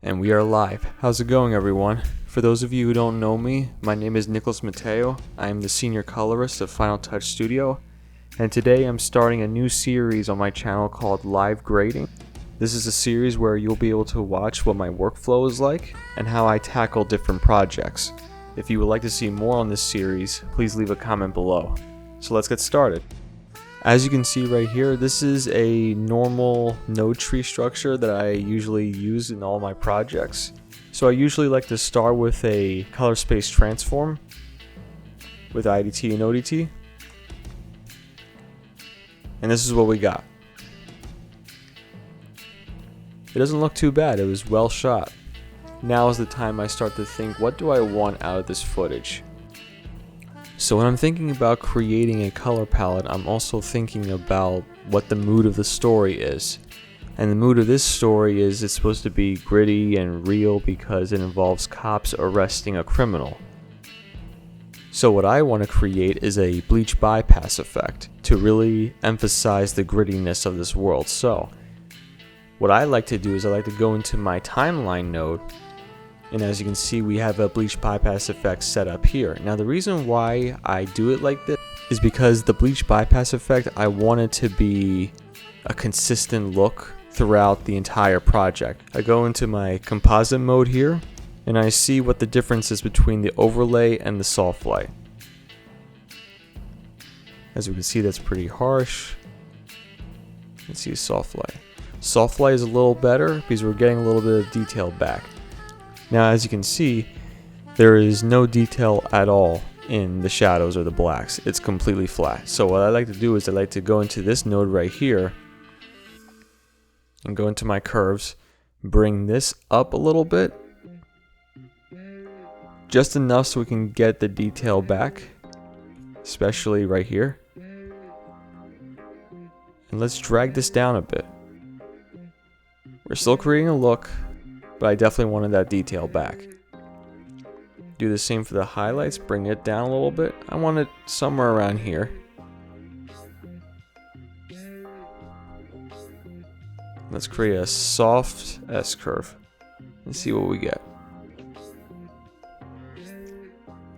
And we are live. How's it going, everyone? For those of you who don't know me, my name is Nicholas Mateo. I am the senior colorist of Final Touch Studio, and today I'm starting a new series on my channel called Live Grading. This is a series where you'll be able to watch what my workflow is like and how I tackle different projects. If you would like to see more on this series, please leave a comment below. So let's get started. As you can see right here, this is a normal node tree structure that I usually use in all my projects. So I usually like to start with a color space transform with IDT and ODT. And this is what we got. It doesn't look too bad, it was well shot. Now is the time I start to think, what do I want out of this footage? So when I'm thinking about creating a color palette, I'm also thinking about what the mood of the story is. And the mood of this story is it's supposed to be gritty and real because it involves cops arresting a criminal. So what I want to create is a Bleach bypass effect to really emphasize the grittiness of this world. So what I like to do is I like to go into my timeline node, and as you can see, we have a Bleach bypass effect set up here. Now the reason why I do it like this is because the Bleach bypass effect, I want it to be a consistent look throughout the entire project. I go into my composite mode here, and I see what the difference is between the overlay and the soft light. As we can see, that's pretty harsh. Let's see soft light. Soft light is a little better because we're getting a little bit of detail back. Now as you can see, there is no detail at all in the shadows or the blacks. It's completely flat. So what I like to do is I like to go into this node right here and go into my curves, bring this up a little bit, just enough so we can get the detail back, especially right here. And let's drag this down a bit. We're still creating a look, but I definitely wanted that detail back. Do the same for the highlights, bring it down a little bit. I want it somewhere around here. Let's create a soft S-curve and see what we get.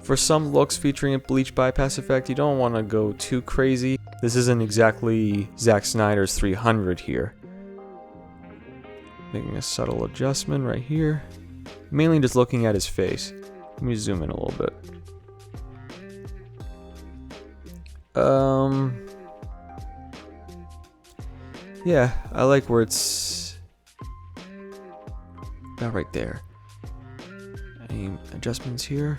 For some looks featuring a Bleach bypass effect, you don't want to go too crazy. This isn't exactly Zack Snyder's 300 here. Making a subtle adjustment right here. Mainly just looking at his face. Let me zoom in a little bit. Yeah, I like where it's about right there. Any adjustments here?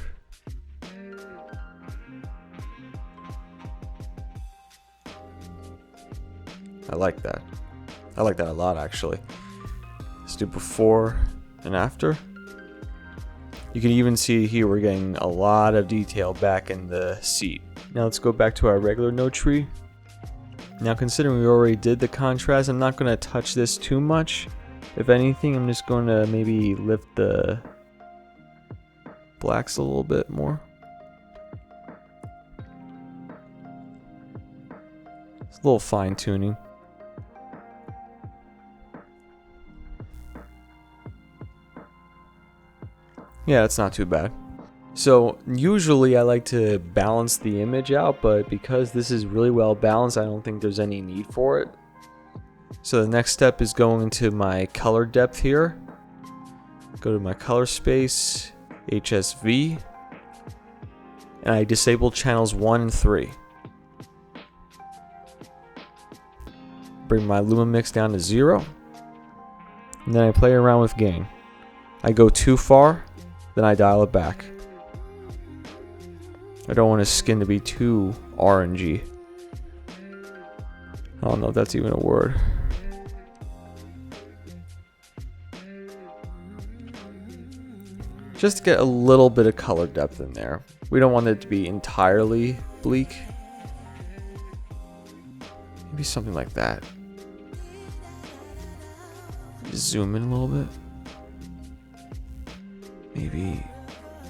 I like that. I like that a lot, actually. Let's do before and after. You can even see here we're getting a lot of detail back in the seat. Now let's go back to our regular node tree. Now considering we already did the contrast, I'm not going to touch this too much. If anything, I'm just going to maybe lift the blacks a little bit more. It's a little fine tuning. Yeah, it's not too bad. So usually I like to balance the image out, but because this is really well balanced, I don't think there's any need for it. So the next step is going into my color depth here. Go to my color space, HSV, and I disable channels 1 and 3. Bring my Luma mix down to 0, and then I play around with gain. I go too far, then I dial it back. I don't want his skin to be too orangey. I don't know if that's even a word. Just to get a little bit of color depth in there. We don't want it to be entirely bleak. Maybe something like that. Just zoom in a little bit. Maybe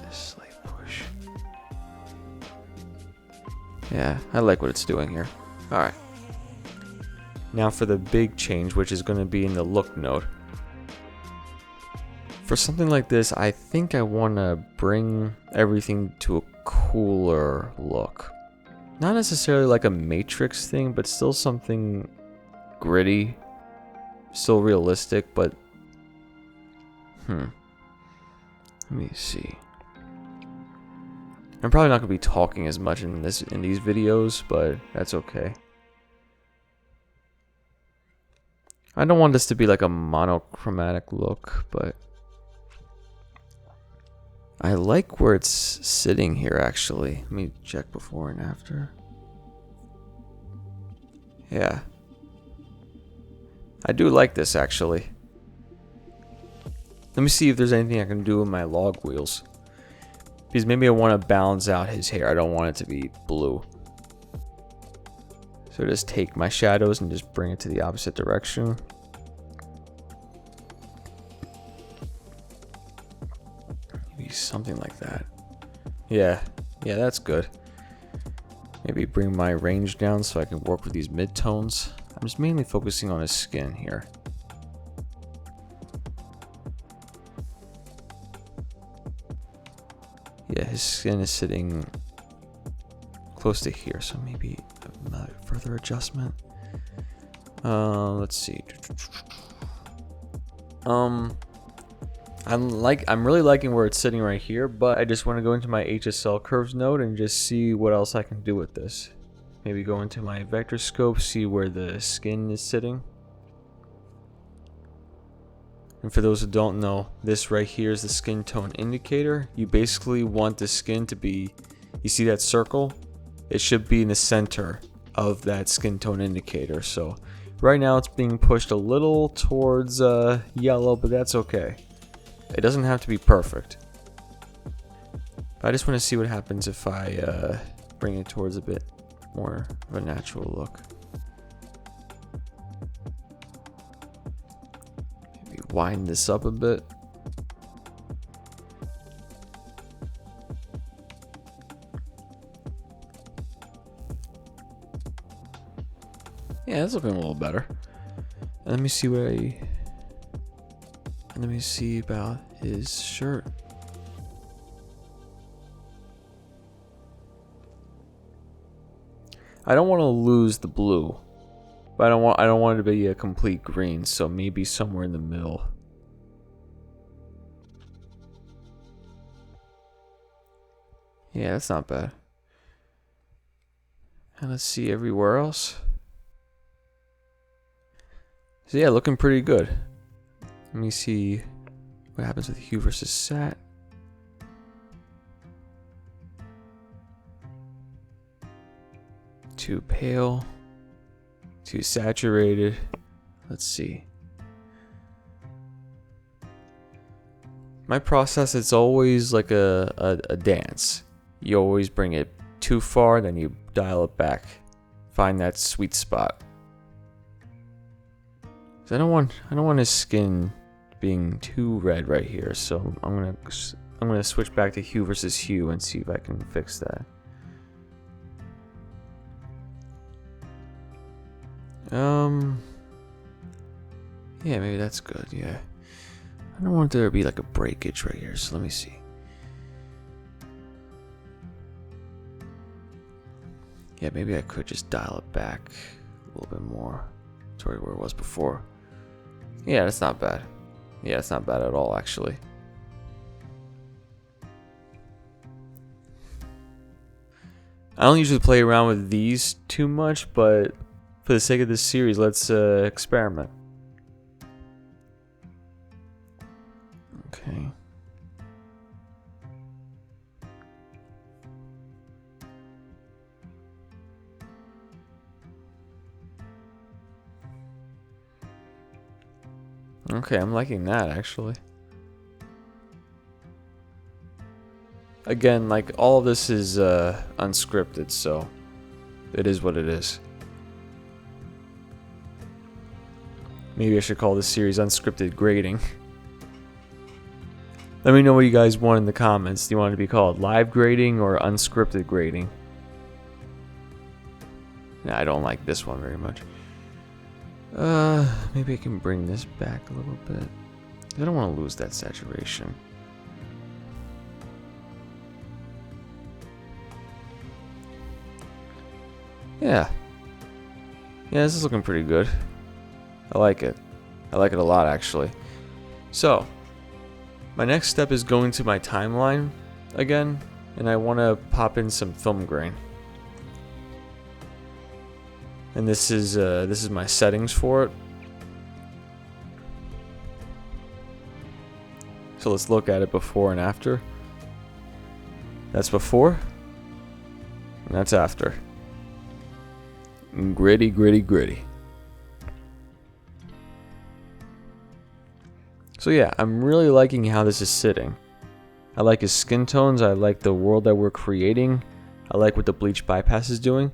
a slight push. Yeah, I like what it's doing here. Alright. Now for the big change, which is going to be in the look node. For something like this, I think I want to bring everything to a cooler look. Not necessarily like a Matrix thing, but still something gritty, still realistic, but let me see. I'm probably not going to be talking as much in these videos, but that's okay. I don't want this to be like a monochromatic look, but I like where it's sitting here actually. Let me check before and after. Yeah. I do like this actually. Let me see if there's anything I can do with my log wheels. Because maybe I want to balance out his hair. I don't want it to be blue. So just take my shadows and just bring it to the opposite direction. Maybe something like that. Yeah, that's good. Maybe bring my range down so I can work with these midtones. I'm just mainly focusing on his skin here. Yeah, his skin is sitting close to here, so maybe a further adjustment. Let's see. I'm really liking where it's sitting right here, but I just want to go into my HSL curves node and just see what else I can do with this. Maybe go into my vector scope, see where the skin is sitting. And for those who don't know, this right here is the skin tone indicator. You basically want the skin to be, you see that circle? It should be in the center of that skin tone indicator. So right now it's being pushed a little towards yellow, but that's okay. It doesn't have to be perfect. I just want to see what happens if I bring it towards a bit more of a natural look. Maybe wind this up a bit. Yeah, that's looking a little better. And let me see let me see about his shirt. I don't want to lose the blue, but I don't want it to be a complete green, so maybe somewhere in the middle. Yeah, that's not bad. And let's see everywhere else. So yeah, looking pretty good. Let me see what happens with hue versus sat. Too pale, too saturated. Let's see. My process, it's always like a dance. You always bring it too far, then you dial it back. Find that sweet spot. I don't want his skin being too red right here, so I'm gonna switch back to hue versus hue and see if I can fix that. Yeah, maybe that's good. Yeah, I don't want there to be like a breakage right here, so let me see. Yeah, maybe I could just dial it back a little bit more toward where it was before. Yeah, that's not bad. Yeah, it's not bad at all, actually. I don't usually play around with these too much, but for the sake of this series, let's experiment. Okay. Okay, I'm liking that actually. Again, like all of this is unscripted, so it is what it is. Maybe I should call this series Unscripted Grading. Let me know what you guys want in the comments. Do you want it to be called live grading or unscripted grading? Nah, I don't like this one very much. Maybe I can bring this back a little bit. I don't want to lose that saturation. Yeah. Yeah, this is looking pretty good. I like it. I like it a lot, actually. So, my next step is going to my timeline again, and I want to pop in some film grain. And this is my settings for it. So let's look at it before and after. That's before, and that's after. Gritty, gritty, gritty. So yeah, I'm really liking how this is sitting. I like his skin tones, I like the world that we're creating, I like what the bleach bypass is doing.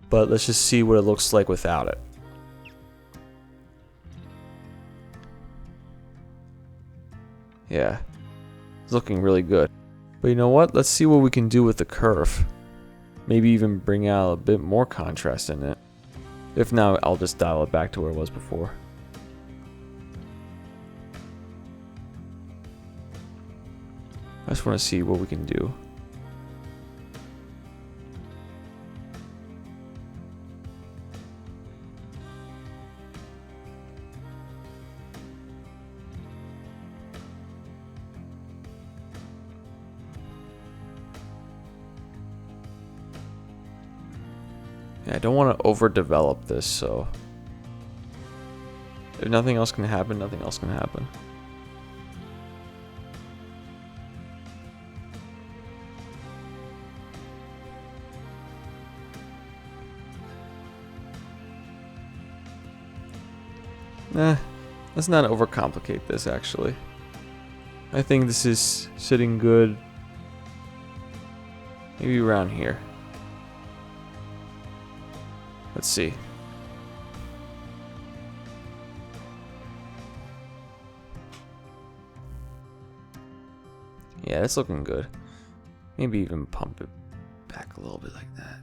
But let's just see what it looks like without it. Yeah, it's looking really good. But you know what? Let's see what we can do with the curve. Maybe even bring out a bit more contrast in it. If not, I'll just dial it back to where it was before. I just want to see what we can do. Yeah, I don't want to overdevelop this, so if nothing else can happen, nothing else can happen. Nah, let's not overcomplicate this, actually. I think this is sitting good. Maybe around here. Let's see. Yeah, that's looking good. Maybe even pump it back a little bit like that.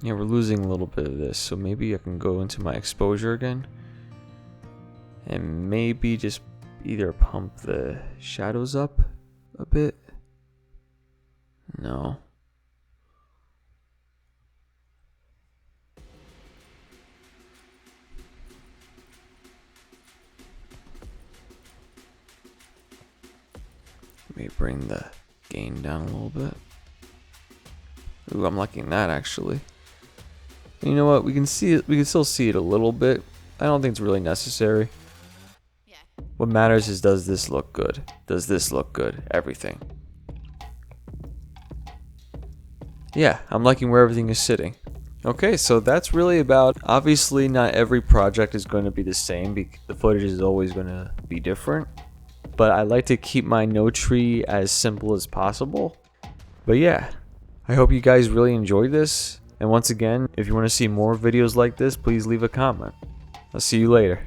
Yeah, we're losing a little bit of this, so maybe I can go into my exposure again and maybe just either pump the shadows up a bit. No. Maybe bring the gain down a little bit. Ooh, I'm liking that, actually. And you know what? We can see it. We can still see it a little bit. I don't think it's really necessary. Yeah. What matters is, does this look good? Does this look good? Everything. Yeah, I'm liking where everything is sitting. Okay, so that's really about. Obviously, not every project is going to be the same because the footage is always going to be different. But I like to keep my no tree as simple as possible. But yeah, I hope you guys really enjoyed this. And once again, if you want to see more videos like this, please leave a comment. I'll see you later.